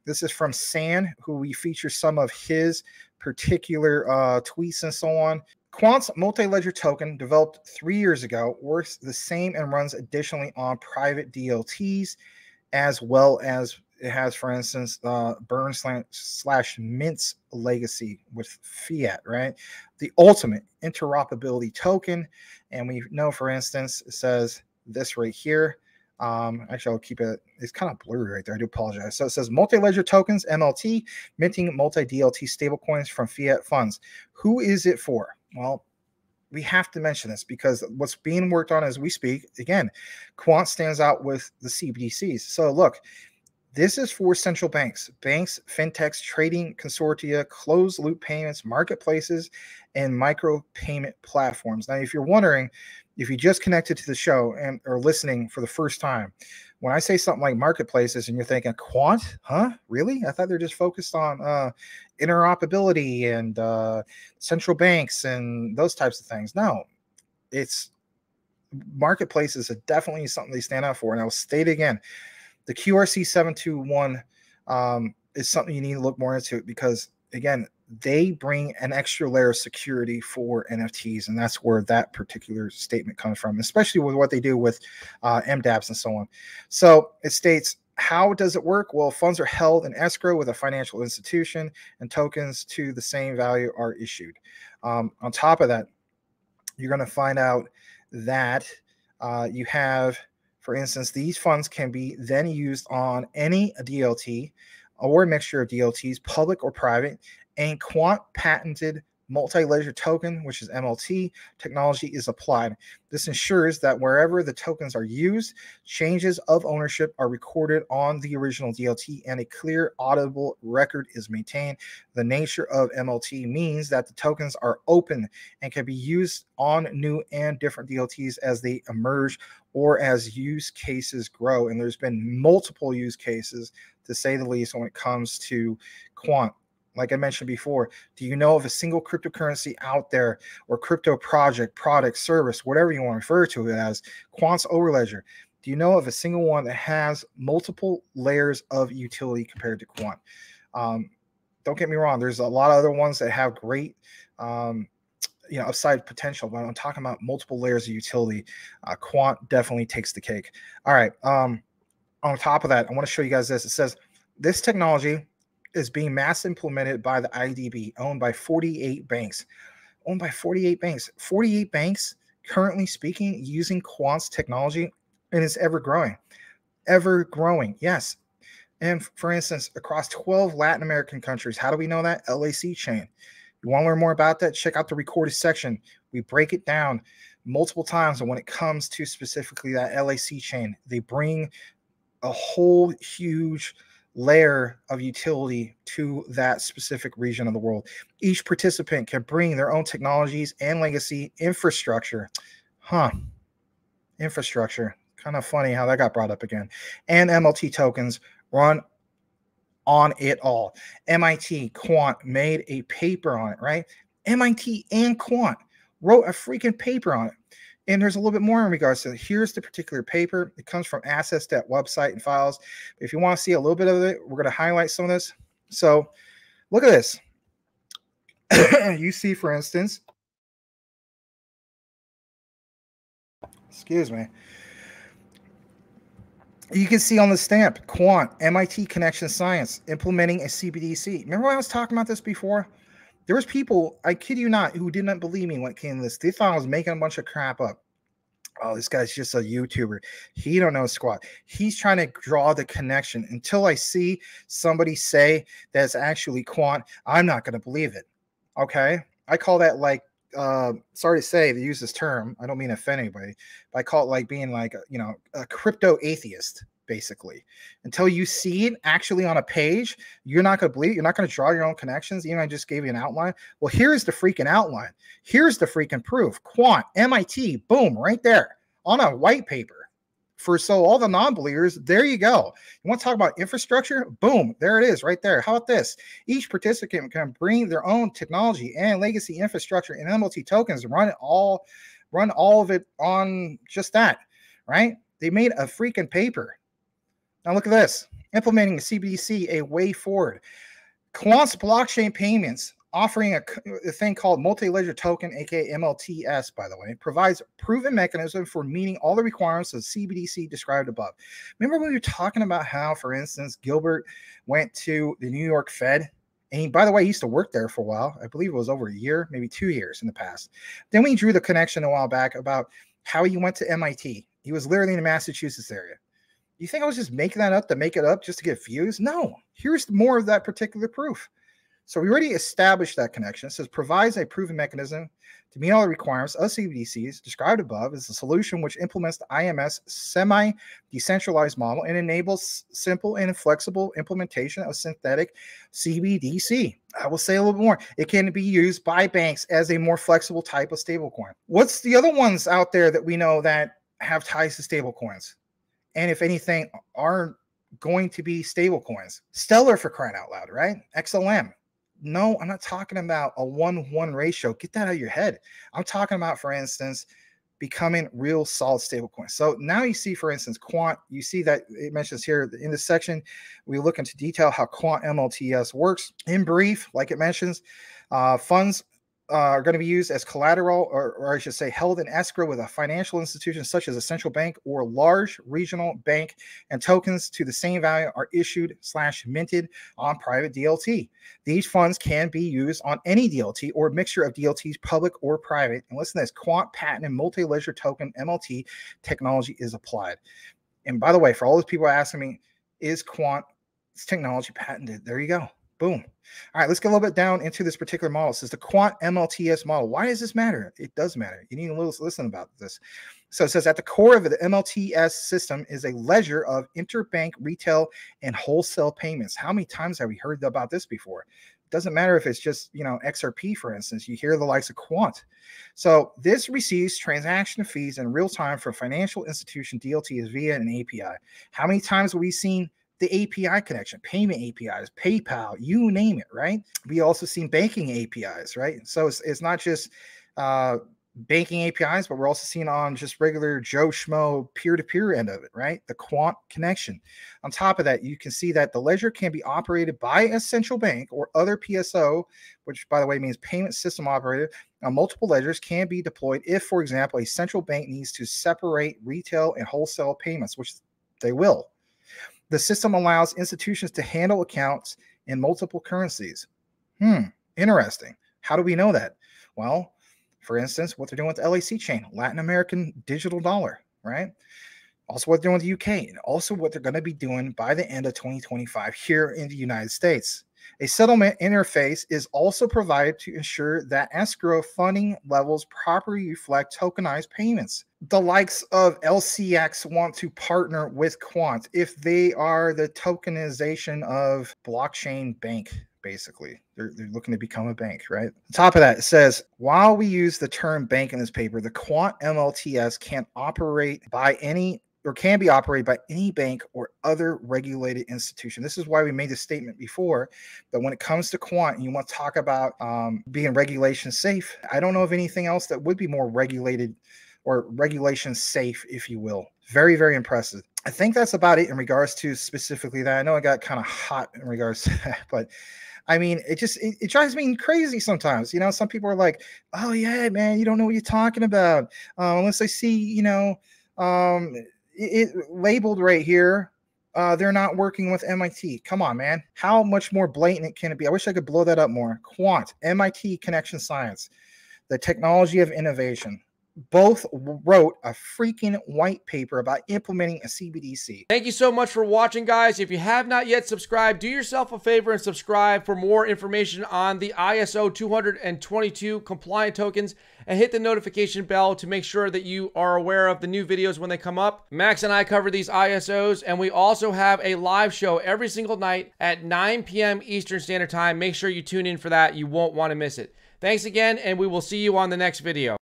This is from San, who we feature some of his particular tweets and so on. Quant's multi-ledger token, developed 3 years ago, works the same and runs additionally on private DLTs, as well as it has, for instance, Burn/Mint's legacy with fiat, right? The ultimate interoperability token. And we know, for instance, it says this right here. Actually, I'll keep it. It's kind of blurry right there. I do apologize. So it says multi-ledger tokens, MLT, minting multi-DLT stablecoins from fiat funds. Who is it for? Well, we have to mention this because what's being worked on as we speak, again, Quant stands out with the CBDCs. So look, this is for central banks, fintechs, trading consortia, closed loop payments, marketplaces, and micro payment platforms. Now, if you're wondering, if you just connected to the show and are listening for the first time, when I say something like marketplaces and you're thinking, Quant, huh? Really? I thought they're just focused on interoperability and central banks and those types of things. No, it's marketplaces are definitely something they stand out for. And I'll state again, the QRC 721 is something you need to look more into because, again, they bring an extra layer of security for NFTs, and that's where that particular statement comes from, especially with what they do with MDApps and so on. So it states, how does it work? Well, funds are held in escrow with a financial institution, and tokens to the same value are issued. On top of that, you're going to find out that you have, for instance, these funds can be then used on any DLT or a mixture of DLTs, public or private, and Quant patented multi-ledger token, which is MLT, technology is applied. This ensures that wherever the tokens are used, changes of ownership are recorded on the original DLT and a clear auditable record is maintained. The nature of MLT means that the tokens are open and can be used on new and different DLTs as they emerge or as use cases grow. And there's been multiple use cases, to say the least, when it comes to Quant. Like I mentioned before, do you know of a single cryptocurrency out there or crypto project, product, service, whatever you want to refer to it as, Quant's Overledger? Do you know of a single one that has multiple layers of utility compared to Quant? Don't get me wrong. There's a lot of other ones that have great, upside potential, but I'm talking about multiple layers of utility. Quant definitely takes the cake. All right. On top of that, I want to show you guys this. It says this technology is being mass implemented by the IDB, owned by 48 banks. 48 banks currently speaking using Quant's technology, and it's ever growing. Yes. And for instance, across 12 Latin American countries. How do we know that? LAC chain. You want to learn more about that? Check out the recorded section. We break it down multiple times. And when it comes to specifically that LAC chain, they bring a whole huge layer of utility to that specific region of the world. Each participant can bring their own technologies and legacy infrastructure. Infrastructure. Kind of funny how that got brought up again. And MLT tokens run on it all. MIT Quant made a paper on it, right? MIT and Quant wrote a freaking paper on it. And there's a little bit more in regards to it. Here's the particular paper. It comes from Assets.that website and files. If you want to see a little bit of it, we're going to highlight some of this. So look at this. You see, for instance, excuse me. You can see on the stamp, Quant, MIT Connection Science, implementing a CBDC. Remember when I was talking about this before? There was people, I kid you not, who did not believe me when it came to this. They thought I was making a bunch of crap up. Oh, this guy's just a YouTuber. He don't know squat. He's trying to draw the connection. Until I see somebody say that's actually Quant, I'm not going to believe it. Okay? I call that like, sorry to say, to use this term, I don't mean to offend anybody, but I call it like being like, a crypto atheist. Basically, until you see it actually on a page, you're not going to believe it. You're not going to draw your own connections. Even I just gave you an outline. Well, here's the freaking outline. Here's the freaking proof. Quant, MIT, boom, right there on a white paper. So all the non-believers, there you go. You want to talk about infrastructure? Boom, there it is right there. How about this? Each participant can bring their own technology and legacy infrastructure and MLT tokens and run all of it on just that, right? They made a freaking paper. Now look at this. implementing a CBDC a way forward. Quant's blockchain payments, offering a thing called multi-ledger token, aka MLTS, by the way, provides a proven mechanism for meeting all the requirements of CBDC described above. Remember when we were talking about how, for instance, Gilbert went to the New York Fed? And he, by the way, he used to work there for a while. I believe it was over a year, maybe 2 years in the past. Then we drew the connection a while back about how he went to MIT. He was literally in the Massachusetts area. You think I was just making that up to make it up just to get views? No, here's more of that particular proof. So we already established that connection. It says provides a proven mechanism to meet all the requirements of CBDCs described above is a solution which implements the IMS semi-decentralized model and enables simple and flexible implementation of synthetic CBDC. I will say a little bit more. It can be used by banks as a more flexible type of stablecoin. What's the other ones out there that we know that have ties to stablecoins? And if anything, are going to be stablecoins? Stellar, for crying out loud, right? XLM. No, I'm not talking about a 1-1 ratio. Get that out of your head. I'm talking about, for instance, becoming real solid stablecoins. So now you see, for instance, Quant, you see that it mentions here in this section, we look into detail how Quant MLTS works. In brief, like it mentions, funds are going to be used as collateral, or I should say held in escrow with a financial institution such as a central bank or large regional bank, and tokens to the same value are issued / minted on private DLT. These funds can be used on any DLT or mixture of DLTs, public or private. And listen to this, Quant patent and multi-ledger token MLT technology is applied. And by the way, for all those people asking me, is Quant's technology patented? There you go. Boom. All right, let's get a little bit down into this particular model. It says the Quant MLTS model. Why does this matter? It does matter. You need to listen about this. So it says at the core of the MLTS system is a ledger of interbank retail and wholesale payments. How many times have we heard about this before? It doesn't matter if it's just, XRP, for instance. You hear the likes of Quant. So this receives transaction fees in real time from financial institution DLTs via an API. How many times have we seen the API connection, payment APIs, PayPal, you name it, right? We also seen banking APIs, right? So it's not just banking APIs, but we're also seeing on just regular Joe Schmo peer-to-peer end of it, right? The Quant connection. On top of that, you can see that the ledger can be operated by a central bank or other PSO, which by the way means payment system operator. Multiple ledgers can be deployed if, for example, a central bank needs to separate retail and wholesale payments, which they will. The system allows institutions to handle accounts in multiple currencies. Interesting. How do we know that? Well, for instance, what they're doing with the LAC chain, Latin American digital dollar, right? Also what they're doing with the UK, and also what they're going to be doing by the end of 2025 here in the United States. A settlement interface is also provided to ensure that escrow funding levels properly reflect tokenized payments. The likes of LCX want to partner with Quant if they are the tokenization of blockchain bank, basically. They're looking to become a bank, right? On top of that, it says, while we use the term bank in this paper, the Quant MLTS can be operated by any bank or other regulated institution. This is why we made this statement before, that when it comes to Quant, and you want to talk about being regulation safe, I don't know of anything else that would be more regulated or regulation safe, if you will. Very, very impressive. I think that's about it in regards to specifically that. I know I got kind of hot in regards to that, but I mean, it drives me crazy sometimes. Some people are like, oh yeah, man, you don't know what you're talking about. Unless I see, it labeled right here, they're not working with MIT. Come on, man. How much more blatant can it be? I wish I could blow that up more. Quant, MIT Connection Science, the technology of innovation. Both wrote a freaking white paper about implementing a CBDC. Thank you so much for watching, guys. If you have not yet subscribed, do yourself a favor and subscribe for more information on the ISO 222 compliant tokens, and hit the notification bell to make sure that you are aware of the new videos when they come up. Max and I cover these ISOs, and we also have a live show every single night at 9 p.m. Eastern Standard Time. Make sure you tune in for that. You won't want to miss it. Thanks again, and we will see you on the next video.